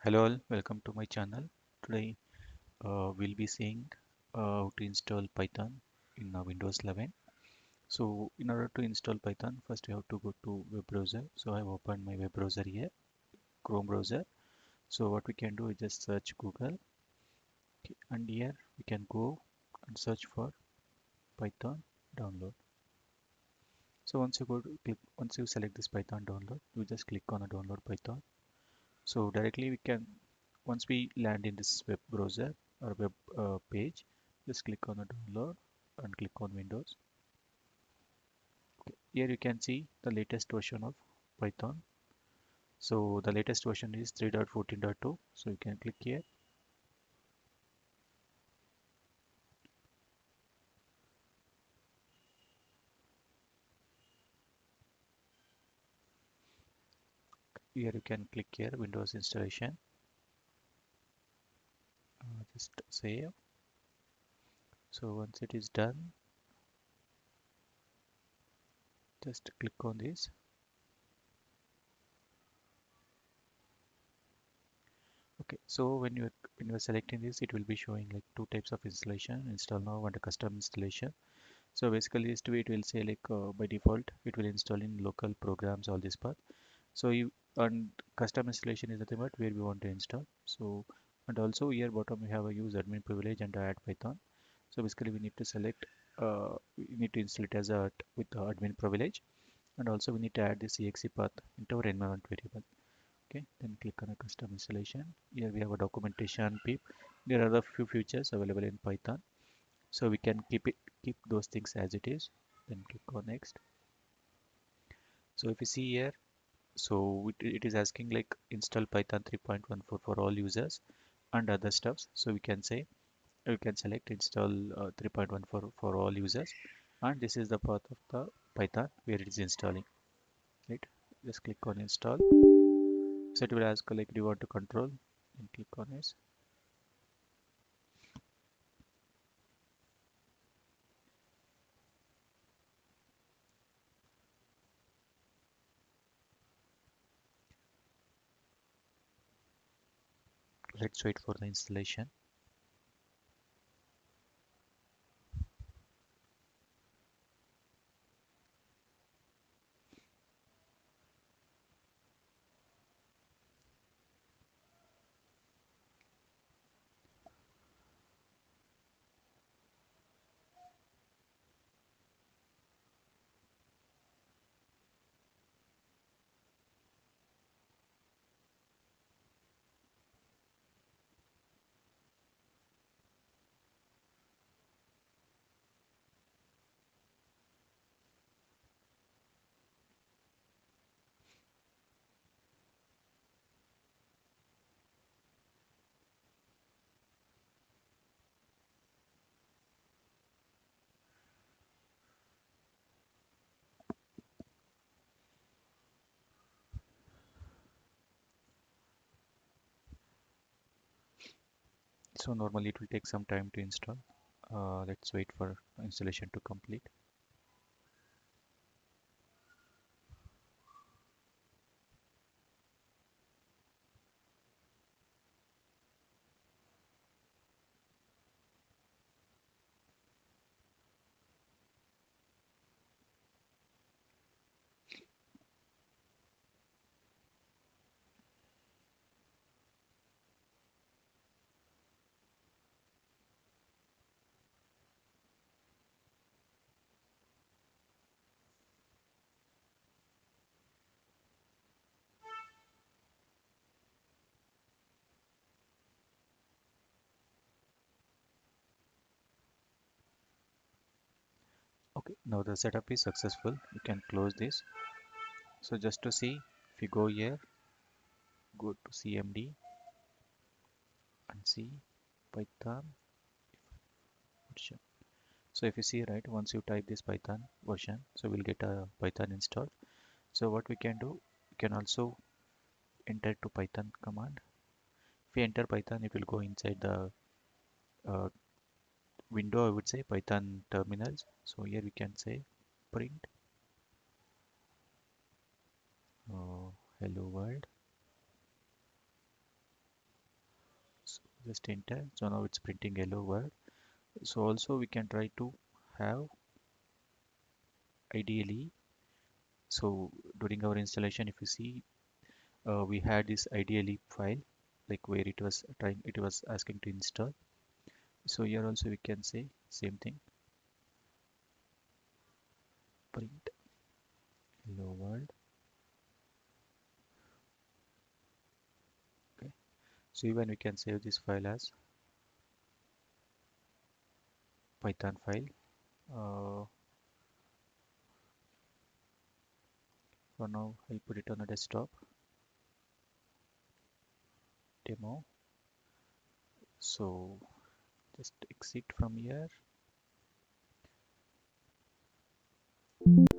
Hello all, welcome to my channel. Today we'll be seeing how to install Python in Windows 11. So in order to install Python, first you have to go to web browser. So I've opened my web browser here, Chrome browser. So what we can do is just search Google, okay, and here we can go and search for Python download. So once you select this Python download, you just click on a download Python. So directly we can, once we land in this web browser or web page, just click on the download and click on Windows. Okay. Here you can see the latest version of Python. So the latest version is 3.14.2. So you can click here. Here you can click here Windows installation. Just save. So once it is done, just click on this. Okay, so when you are selecting this, it will be showing like two types of installation: install now and a custom installation. So basically this way it will say like by default it will install in local programs all this path. So you and custom installation is nothing but where we want to install. So and also here bottom we have a use admin privilege and add Python. So basically we need to select we need to install it as a with the admin privilege, and also we need to add this exe path into our environment variable. Okay, then click on a custom installation. Here we have a documentation pip. There are a few features available in Python, so we can keep those things as it is. Then click on next. So if you see here, so it is asking like install Python 3.14 for all users and other stuffs. So we can say we can select install 3.14 for all users, and this is the path of the Python where it is installing. Right, just click on install. So it will ask like do you want to control, and click on it. Let's wait for the installation. So normally it will take some time to install. Let's wait for installation to complete. Okay, now the setup is successful. You can close this. So just to see, if you go here, go to CMD and see Python version. So if you see right, once you type this Python version, so we'll get a Python installed. So what we can do, we can also enter to Python command. If we enter Python, it will go inside the uh, window, I would say Python terminals. So here we can say print uh, hello world. just enter. So now it's printing hello world. So also we can try to have ideally. So during our installation, if you see, we had this ideally file, like where it was asking to install. So here also we can say same thing, print hello world. Okay. So even we can save this file as Python file. For now, I'll put it on a desktop demo. So just exit from here.